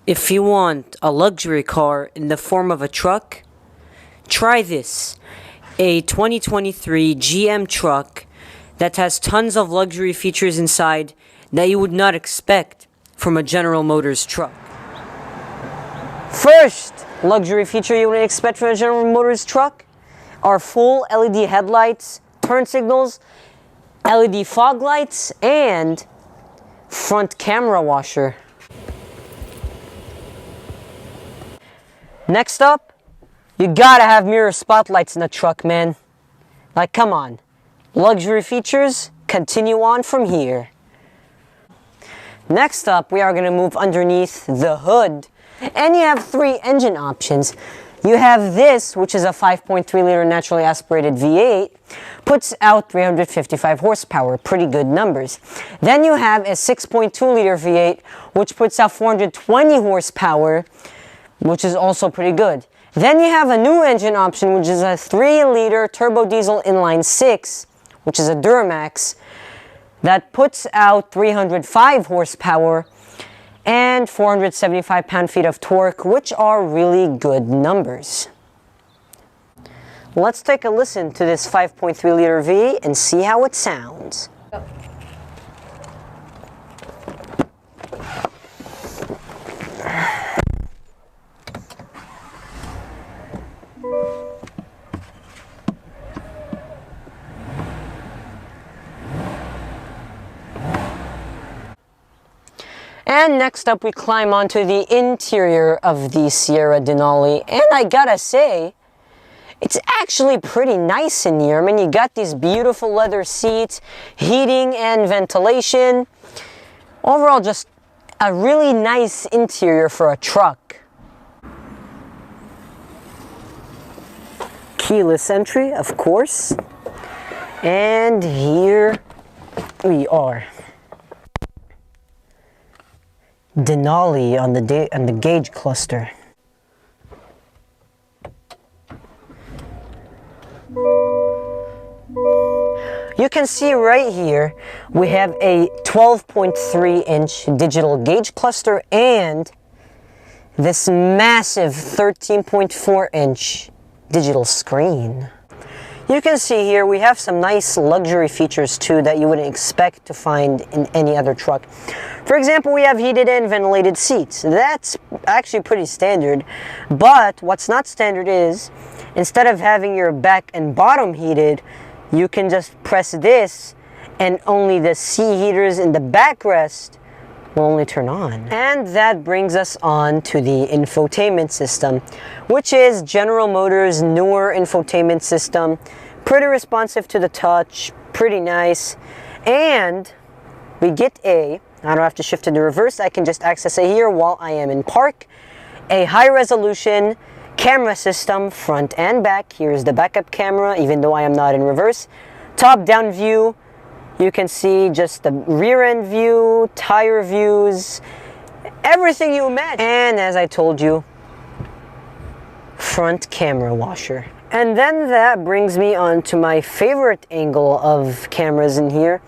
If you want a luxury car in the form of a truck, try this. A 2023 GM truck that has tons of luxury features inside that you would not expect from a General Motors truck. First luxury feature you wouldn't expect from a General Motors truck are full LED headlights, turn signals, LED fog lights, and front camera washer. Next up, you gotta have mirror spotlights in a truck, man. Like, come on. Luxury features continue on from here. Next up, we are gonna move underneath the hood, and you have three engine options. You have this, which is a 5.3 liter naturally aspirated V8, puts out 355 horsepower, pretty good numbers. Then you have a 6.2 liter V8, which puts out 420 horsepower, which is also pretty good. Then you have a new engine option, which is a 3 liter turbo diesel inline 6, which is a Duramax, that puts out 305 horsepower and 475 pound-feet of torque, which are really good numbers. Let's take a listen to this 5.3 liter V and see how it sounds. And next up, we climb onto the interior of the Sierra Denali, and I gotta say, it's actually pretty nice in here. I mean, you got these beautiful leather seats, heating and ventilation. Overall, just a really nice interior for a truck. Keyless entry, of course. And here we are. Denali on the gauge cluster. You can see right here we have a 12.3 inch digital gauge cluster and this massive 13.4 inch digital screen. You can see here we have some nice luxury features too that you wouldn't expect to find in any other truck. For example, we have heated and ventilated seats. That's actually pretty standard, but what's not standard is instead of having your back and bottom heated, you can just press this and only the seat heaters in the backrest will only turn on. And that brings us on to the infotainment system, which is General Motors' newer infotainment system. Pretty responsive to the touch, pretty nice. And we get I don't have to shift to the reverse, I can just access it here while I am in park. A high resolution camera system, front and back. Here's the backup camera, even though I am not in reverse. Top down view. You can see just the rear end view, tire views, everything you imagine. And as I told you, front camera washer. And then that brings me on to my favorite angle of cameras in here.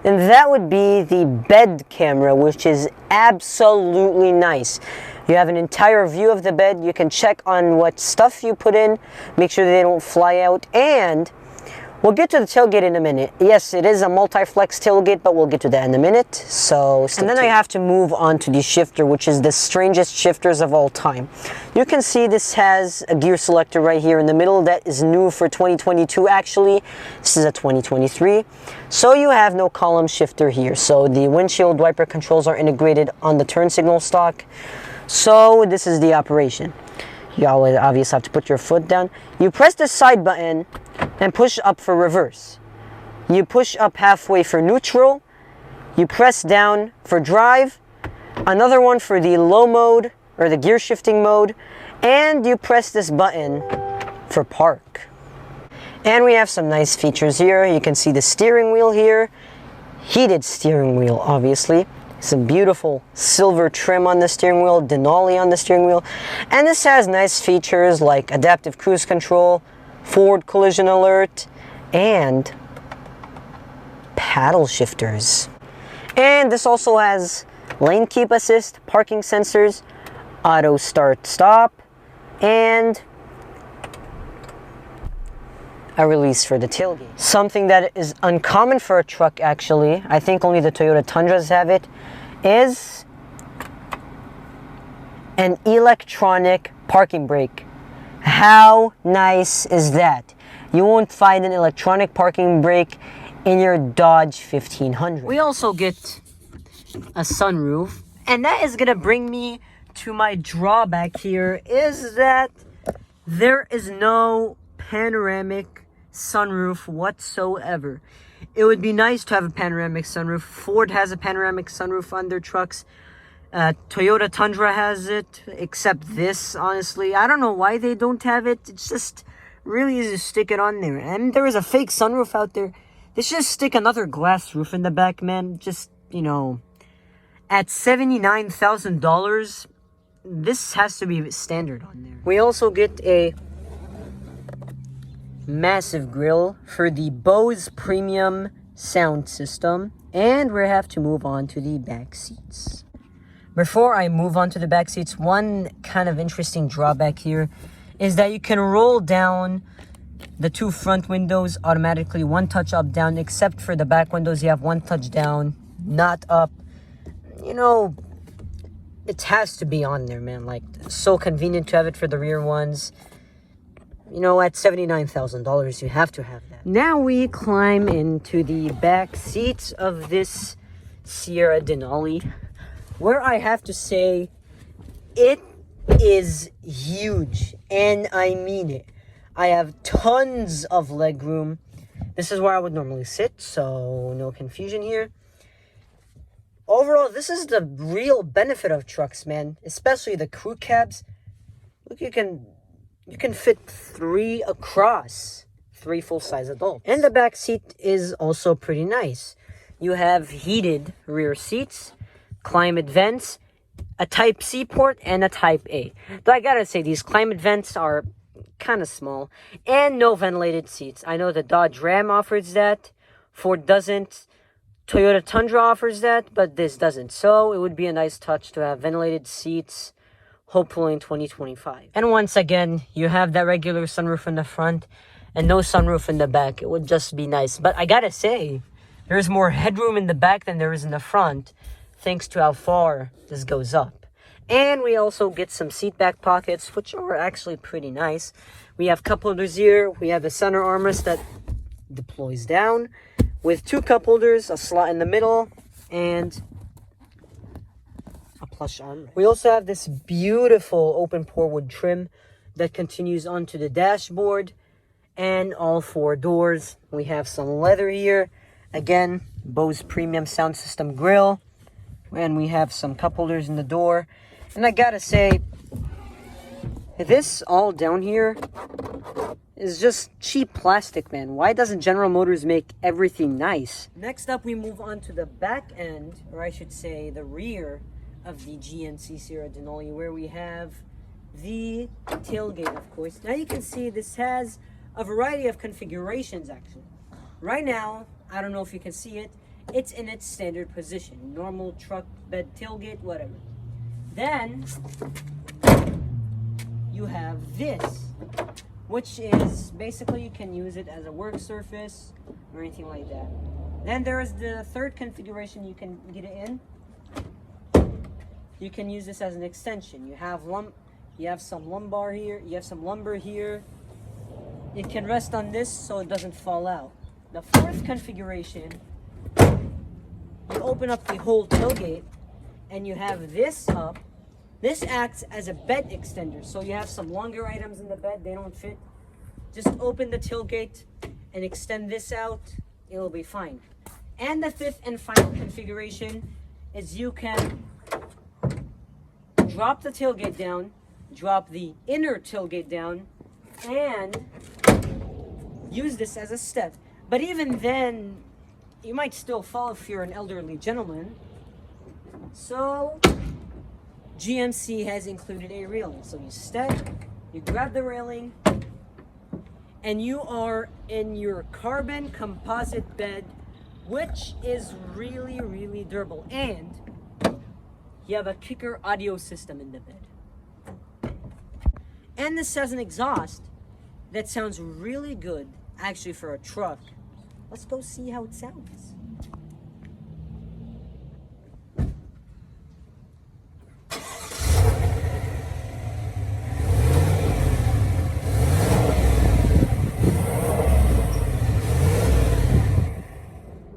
And that would be the bed camera, which is absolutely nice. You have an entire view of the bed. You can check on what stuff you put in, make sure they don't fly out, and we'll get to the tailgate in a minute. Yes, it is a multi-flex tailgate, but we'll get to that in a minute. And then I have to move on to the shifter, which is the strangest shifters of all time. You can see this has a gear selector right here in the middle. That is new for 2022 actually. This is a 2023. So you have no column shifter here. So the windshield wiper controls are integrated on the turn signal stock. So this is the operation. You always obviously have to put your foot down. You press the side button and push up for reverse. You push up halfway for neutral. You press down for drive. Another one for the low mode or the gear shifting mode. And you press this button for park. And we have some nice features here. You can see the steering wheel here. Heated steering wheel, obviously. Some beautiful silver trim on the steering wheel, Denali on the steering wheel. And this has nice features like adaptive cruise control, forward collision alert, and paddle shifters. And this also has lane keep assist, parking sensors, auto start stop, and a release for the tailgate. Something that is uncommon for a truck, actually, I think only the Toyota Tundras have it, is an electronic parking brake. How nice is that? You won't find an electronic parking brake in your Dodge 1500. We also get a sunroof, and that is gonna bring me to my drawback here, is that there is no panoramic sunroof whatsoever. It would be nice to have a panoramic sunroof. Ford has a panoramic sunroof on their trucks. Toyota Tundra has it, except this, honestly. I don't know why they don't have it. It's just really easy to stick it on there. And there is a fake sunroof out there. They should just stick another glass roof in the back, man. Just, you know, at $79,000, this has to be standard on there. We also get a massive grille for the Bose premium sound system, and we have to move on to the back seats. Before I move on to the back seats, one kind of interesting drawback here is that you can roll down the two front windows automatically, one touch up, down, except for the back windows, you have one touch down, not up. You know, it has to be on there, man. Like, so convenient to have it for the rear ones. You know, at $79,000, you have to have that. Now we climb into the back seats of this Sierra Denali, where I have to say, it is huge, and I mean it. I have tons of leg room. This is where I would normally sit, so no confusion here. Overall, this is the real benefit of trucks, man, especially the crew cabs. Look, you can fit 3 across, 3 full-size adults. And the back seat is also pretty nice. You have heated rear seats, climate vents, a Type C port, and a Type A. Though I gotta say, these climate vents are kind of small, and no ventilated seats. I know the Dodge Ram offers that, Ford doesn't, Toyota Tundra offers that, but this doesn't. So it would be a nice touch to have ventilated seats, hopefully in 2025. And once again, you have that regular sunroof in the front and no sunroof in the back. It would just be nice. But I gotta say, there's more headroom in the back than there is in the front, thanks to how far this goes up. And we also get some seat back pockets, which are actually pretty nice. We have cup holders here. We have the center armrest that deploys down with 2 cup holders, a slot in the middle, and a plush armrest. We also have this beautiful open pore wood trim that continues onto the dashboard and all 4 doors. We have some leather here. Again, Bose premium sound system grille. And we have some cup holders in the door. And I gotta say, this all down here is just cheap plastic, man. Why doesn't General Motors make everything nice? Next up, we move on to the back end, or I should say the rear of the GMC Sierra Denali, where we have the tailgate, of course. Now you can see this has a variety of configurations, actually. Right now, I don't know if you can see it, it's in its standard position. Normal truck bed tailgate, whatever. Then, you have this, which is basically you can use it as a work surface or anything like that. Then there is the third configuration you can get it in. You can use this as an extension. You have some lumbar here, you have some lumbar here. It can rest on this so it doesn't fall out. The fourth configuration, you open up the whole tailgate and you have this up. This acts as a bed extender, so you have some longer items in the bed, they don't fit. Just open the tailgate and extend this out, it'll be fine. And the fifth and final configuration is you can drop the tailgate down, drop the inner tailgate down, and use this as a step. But even then, you might still fall if you're an elderly gentleman. So, GMC has included a railing. So you step, you grab the railing, and you are in your carbon composite bed, which is really, really durable. And you have a kicker audio system in the bed. And this has an exhaust that sounds really good, actually, for a truck. Let's go see how it sounds.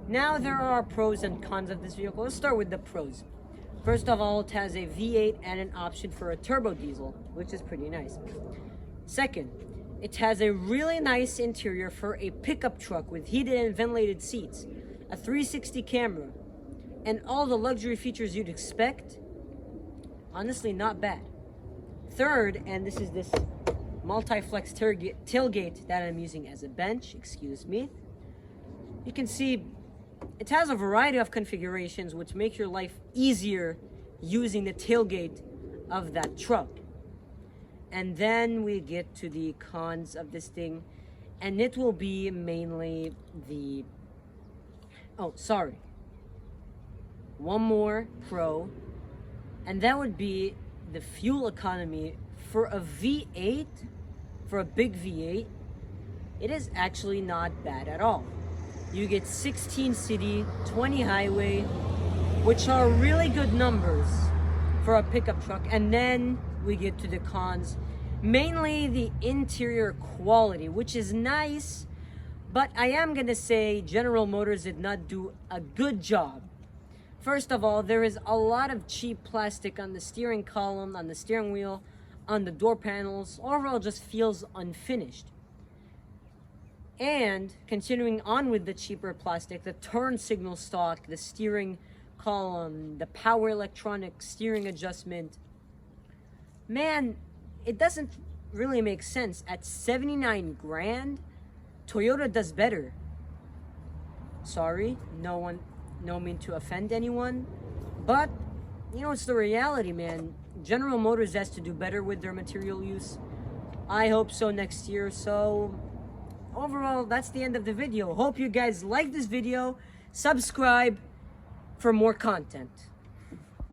Now there are pros and cons of this vehicle. Let's start with the pros. First of all, it has a V8 and an option for a turbo diesel, which is pretty nice. Second, it has a really nice interior for a pickup truck with heated and ventilated seats, a 360 camera, and all the luxury features you'd expect. Honestly, not bad. Third, and this is this multi-flex tailgate that I'm using as a bench, excuse me. You can see it has a variety of configurations which make your life easier using the tailgate of that truck. And then we get to the cons of this thing, and it will be mainly the... Oh, sorry. One more pro, and that would be the fuel economy. For a V8, for a big V8, it is actually not bad at all. You get 16 city, 20 highway, which are really good numbers for a pickup truck. And then we get to the cons, mainly the interior quality, which is nice, but I am gonna say General Motors did not do a good job. First of all, there is a lot of cheap plastic on the steering column, on the steering wheel, on the door panels. Overall, it just feels unfinished. And continuing on with the cheaper plastic, the turn signal stock, the steering column, the power electronic steering adjustment, man, it doesn't really make sense. At 79 grand, Toyota does better. Sorry, no mean to offend anyone, but you know, it's the reality, man. General Motors has to do better with their material use. I hope so next year. So overall, that's the end of the video. Hope you guys like this video. Subscribe for more content.